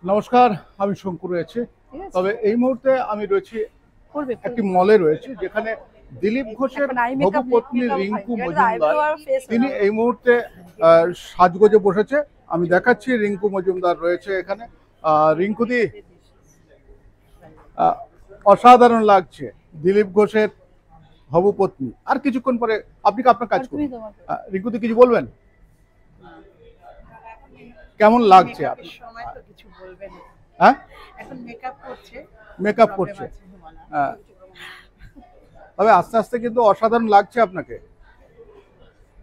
নমস্কার, আমি শঙ্কু রয়েছে। তবে এই মুহূর্তে আমি রয়েছি একটি মলে রয়েছে, যেখানে দিলীপ ঘোষের হবু পত্নী রিঙ্কু মজুমদার তিনি এই মুহূর্তে সাজগোজে বসেছে। আমি দেখাচ্ছি, রিঙ্কু মজুমদার রয়েছে এখানে। রিঙ্কুদি, অসাধারণ লাগছে দিলীপ ঘোষের হবু পত্নী। আর কিছুক্ষণ পরে আপনি আপনার কাজ করুন। রিঙ্কুদি, কিছু বলবেন? কেমন লাগছে? হ্যাঁ, মেকআপ করছে। তবে আস্তে আস্তে কিন্তু অসাধারণ লাগছে আপনাকে।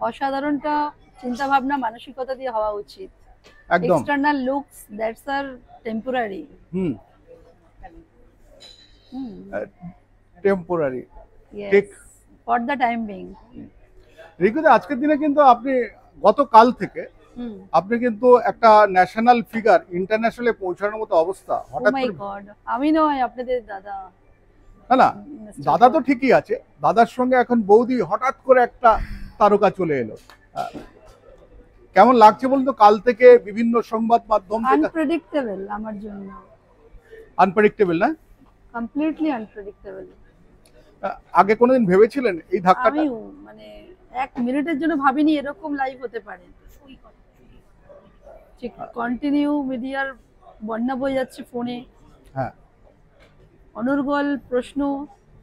অসাধারণটা চিন্তা ভাবনা মানসিকতা দিয়ে হওয়া উচিত। একদম। External looks that's are temporary. Temporary, ঠিক, ফর দ্য টাইম বিং। রিকুদা, আজকের দিনে কিন্তু আপনি গতকাল থেকে আপনি কিন্তু একটা ন্যাশনাল ফিগার, ইন্টারন্যাশনালে পৌঁছানোর মতো অবস্থা। হঠাৎ করে আমি নয়, আপনাদের দাদা। না, দাদা তো ঠিকই আছে, দাদার সঙ্গে এখন বৌদি হঠাৎ করে একটা তারকা চলে এলো। কেমন লাগছে বলুন তো? কাল থেকে বিভিন্ন সংবাদ মাধ্যম আনপ্রেডিক্টেবল আমার জন্য। আনপ্রেডিক্টেবল না? Completely unpredictable. আগে কোনোদিন ভেবেছিলেন এই ধাক্কাটা? আমি মানে এক মিনিটের জন্য ভাবিনি এরকম লাইভ হতে পারে। ঠিক কন্টিনিউ মিডিয়ার বন্যা বয়ে যাচ্ছে ফোনে। হ্যাঁ, অনর্গল প্রশ্ন,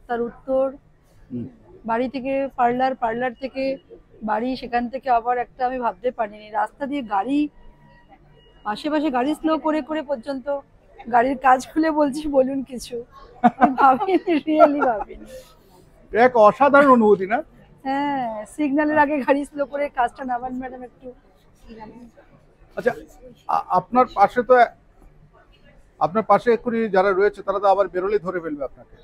তার উত্তর। বাড়ি থেকে পার্লার, পার্লার থেকে বাড়ি, সেখান থেকে আবার একটা আমি ভাবতে পারিনি রাস্তা দিয়ে গাড়ি, আশেপাশে গাড়ি স্লো করে করে পর্যন্ত গাড়ির কাজ খুলে বলছি বলুন কিছু। আমি ভাবিনি, রিয়েলি ভাবিনি। এক অসাধারণ অনুভূতি না? হ্যাঁ, সিগন্যালের আগে গাড়ি স্লো করে কাজটা নামান ম্যাডাম একটু। আচ্ছা, আপনার পাশে এক্ষুনি যারা রয়েছে তারা তো আবার বেরোলে ধরে ফেলবে আপনাকে।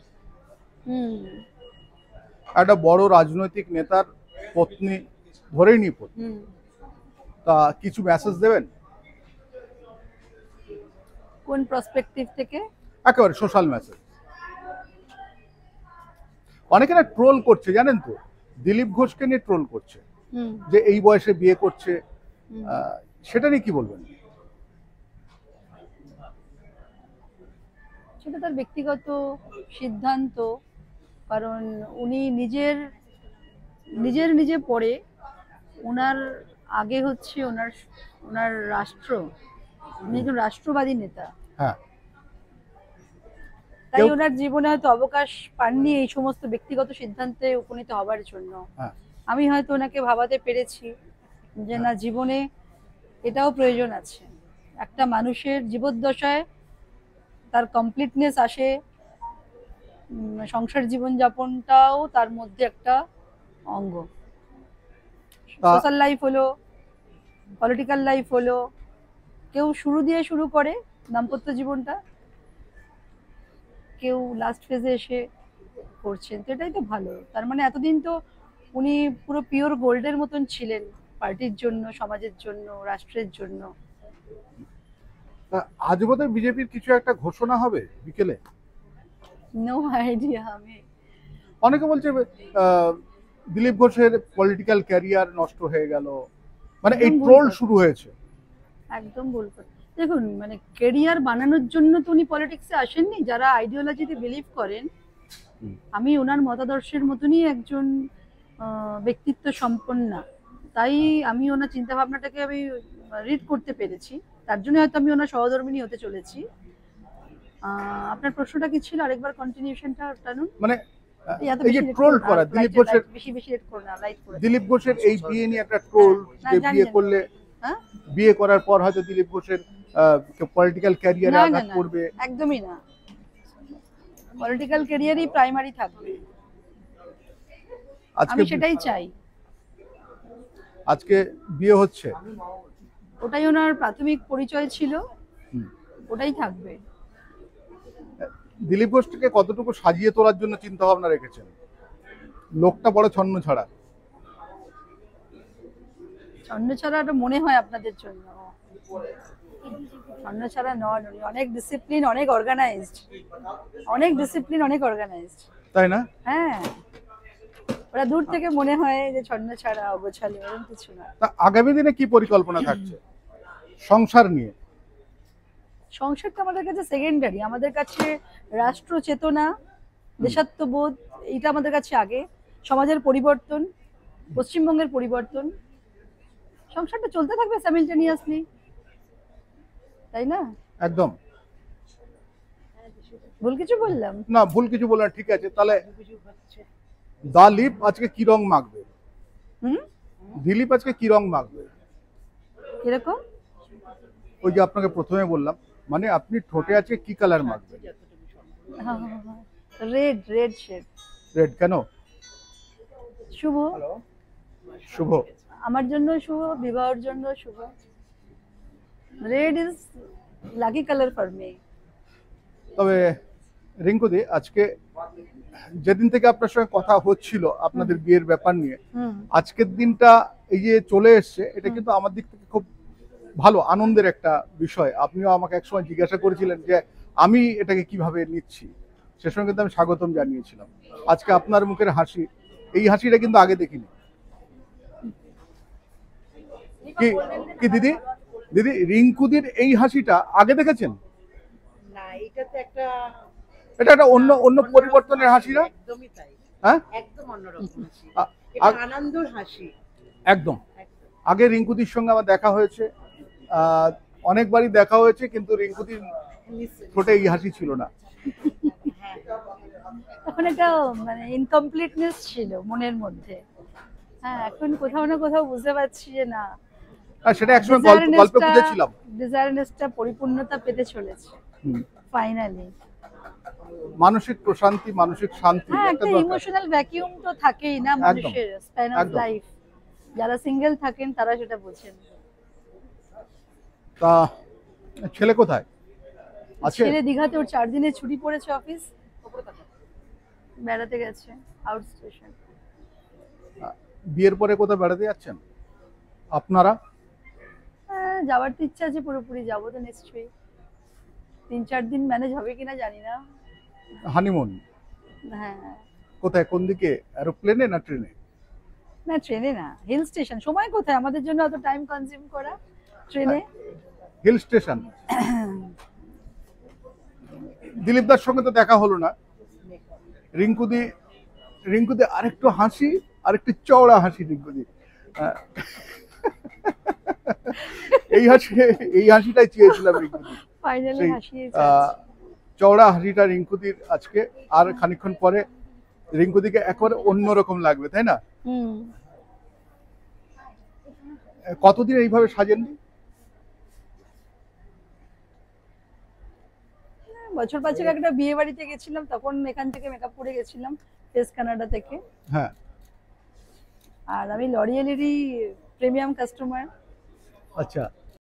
একটা বড় রাজনৈতিক নেতার পত্নী, ধরেই নি পত্নী, তা কিছু মেসেজ দেবেন? কোন পার্সপেক্টিভ থেকে? একেবারে সোশ্যাল মেসেজ। অনেকেরা ট্রোল করছে, জানেন তো, দিলীপ ঘোষকে নিয়ে ট্রোল করছে যে এই বয়সে বিয়ে করছে। সেটা নিয়ে কি বলবেন? সেটা তার ব্যক্তিগত সিদ্ধান্ত। কারণ উনি নিজে পড়ে, ওনার আগে হচ্ছে ওনার রাষ্ট্র। উনি একজন রাষ্ট্রবাদী নেতা। হ্যাঁ, তাই ওনার জীবনে হয়তো অবকাশ পাননি এই সমস্ত ব্যক্তিগত সিদ্ধান্তে উপনীত হবার জন্য। আমি হয়তো ওনাকে ভাবাতে পেরেছি যে না, জীবনে এটাও প্রয়োজন আছে। একটা মানুষের জীবদ্দশায় তার কমপ্লিটনেস আসে, সংসার জীবনযাপনটাও তার মধ্যে একটা অঙ্গ। সোশ্যাল লাইফ হলো, পলিটিক্যাল লাইফ হলো, কেউ শুরু দিয়ে শুরু করে দাম্পত্য জীবনটা, কেউ লাস্ট ফেজে এসে করছেন, তো এটাই তো ভালো। তার মানে এতদিন তো উনি পুরো পিওর গোল্ডের মতন ছিলেন, পার্টির জন্য, সমাজের জন্য, রাষ্ট্রের জন্য। আজ বোধহয় বিজেপির কিছু একটা ঘোষণা হবে বিকেলে। No idea. আমি অনেকে বলছে দিলীপ ঘোষের পলিটিক্যাল ক্যারিয়ার নষ্ট হয়ে গেল, মানে এই ট্রোল শুরু হয়েছে। একদম ভুল কথা। দেখুন, মানে ক্যারিয়ার বানানোর জন্য তো উনি পলিটিক্সে আসেননি। যারা আইডিওলজিতে বিলিভ করেন, আমি ওনার মতাদর্শের মতনই একজন ব্যক্তিত্ব সম্পন্না, তাই আমি ওনার চিন্তা ভাবনাটাকে আমি রিড করতে পেরেছি। তার জন্য হয়তো আমি ওনার সহধর্মিণী হতে চলেছি। আপনার প্রশ্নটা কি ছিল? আরেকবার কন্টিনিউশনটা টানুন। মানে এই যে ট্রোল করা দিলীপ ঘোষের, বেশি রেড করো না, লাইট করে। দিলীপ ঘোষের এই বিয়ে নিয়ে একটা ট্রোল, যে বিয়ে করলে, বিয়ে করার পর হয়তো দিলীপ ঘোষের পলিটিক্যাল ক্যারিয়ারে আঘাত পড়বে। একদমই না, পলিটিক্যাল ক্যারিয়ারই প্রাইমারি থাকবে। আমি সেটাই চাই। আজকে বিয়ে হচ্ছে, ওটাই ওনার প্রাথমিক পরিচয় ছিল, ওটাই থাকবে। দিলীপ ঘোষকে কতটুকু সাজিয়ে তোলার জন্য চিন্তা ভাবনা রেখেছেন? লোকটা বড় ছন্ন ছাড়া। ছন্ন ছাড়াটা মনে হয় আপনাদের জন্য। ছন্ন ছাড়া নন, উনি অনেক ডিসিপ্লিন, অনেক অর্গানাইজড, অনেক ডিসিপ্লিন, অনেক অর্গানাইজড। তাই না? হ্যাঁ, ওরা দূর থেকে মনে হয় যে ছন্ন ছাড়া, অগোছালো, এরকম কিছু না। তা আগামী দিনে কি পরিকল্পনা থাকছে সংসার নিয়ে? সংসারটা আমাদের কাছে সেকেন্ডারি, আমাদের কাছে রাষ্ট্র চেতনা, দেশাত্মবোধ, এটা আমাদের কাছে আগে, সমাজের পরিবর্তন, পশ্চিমবঙ্গের পরিবর্তন, সংসারটা চলতে থাকবে সাইমেলটেনিয়াসলি, তাই না? একদম। ভুল কিছু বললাম না, ভুল কিছু বললেন, ঠিক আছে। তাহলে দিলীপ আজকে কি রং মাখবে? দিলীপ আজকে কি রং মাখবে? কিরকম? ওই যে আপনাকে প্রথমে বললাম, মানে আপনি ঠোঁটে আজকে কি কালার মাখবেন? Red, red shade. রেড কেন? শুভ। শুভ। আমার জন্য শুভ, বিবাহের জন্য শুভ। Red is lucky colour for me. তবে রিঙ্কুদি, আজকে যেদিন থেকে আপনার সঙ্গে কথা হচ্ছিল আপনাদের বিয়ের ব্যাপার নিয়ে, আজকের দিনটা এই যে চলে এসছে, এটা কিন্তু আমার দিক থেকে খুব ভালো আনন্দের একটা বিষয়। আপনিও আমাকে একসময় জিজ্ঞাসা করেছিলেন যে আমি এটাকে কিভাবে নিচ্ছি, সে সময় কিন্তু আমি স্বাগতম জানিয়েছিলাম। আজকে আপনার মুখের হাসি, এই হাসিটা কিন্তু আগে দেখিনি। কি কি দিদি, দিদি রিঙ্কুদির এই হাসিটা আগে দেখেছেন? না, এটা তো একটা, এটা একটা অন্য অন্য পরিবর্তনের হাসি না? একদমই তাই। হ্যাঁ, একদম অন্যরকম হাসি, এটা আনন্দের হাসি। একদম। আগে রিঙ্কুদির সঙ্গে আমার দেখা হয়েছে, অনেকবারই দেখা হয়েছে, কিন্তু রিঙ্কুদির ঠোঁটে এই হাসি ছিল না। তখন একটা মানে ইনকমপ্লিটনেস ছিল মনের মধ্যে। হ্যাঁ, এখন কোথাও না কোথাও বুঝতে পারছি যে না, সেটা একসময় গল্পে বুঝেছিলাম, ডিজায়ারনেসটা পরিপূর্ণতা পেতে চলেছে ফাইনালি। মানসিক প্রশান্তি, মানসিক শান্তি, হ্যাঁ, একটা একটা দরকার। ইমোশনাল ভ্যাকিউম তো থাকেই না মানুষের স্প্যান অফ লাইফ। যারা সিঙ্গেল থাকেন তারা সেটা বোঝেন। তা ছেলে কোথায় আছে? ছেলে দীঘাতে, ওর 4 দিনের ছুটি পড়েছে, অফিস বেড়াতে গেছে আউট স্টেশন। বিয়ের পরে কোথায় বেড়াতে যাচ্ছেন আপনারা? হ্যাঁ, যাওয়ার তো ইচ্ছা আছে, পুরোপুরি যাবো তো নিশ্চয়ই। 3-4 দিন ম্যানেজ হবে কিনা জানি না। হানিমুন? হ্যাঁ। কোথায়, কোন দিকে, এরোপ্লেনে না ট্রেনে? না, ট্রেনে না, হিল স্টেশন। সময় কোথায় আমাদের জন্য অত টাইম কনজিউম করা ট্রেনে? Hill station. দিলীপ দার সঙ্গে তো দেখা হলো না। রিঙ্কুদি, রিঙ্কুদি আরেকটু হাসি, আরেকটু চওড়া হাসি রিঙ্কুদি। এই হাসি, এই হাসিটাই চেয়েছিলাম রিঙ্কুদি। ফাইনালি হাসিয়েছে। চওড়া হাসিটা রিঙ্কুদির আজকে, আর খানিকক্ষণ পরে রিঙ্কুদিকে একেবারে অন্যরকম লাগবে, তাই না? কতদিন এইভাবে সাজেননি? বছর পাঁচেক একটা বিয়ে বাড়িতে গেছিলাম, তখন এখান থেকে মেকআপ করে গেছিলাম, ফেস কানাডা থেকে। হ্যাঁ। আর আমি লরিয়েলেরই প্রিমিয়াম কাস্টমার। আচ্ছা।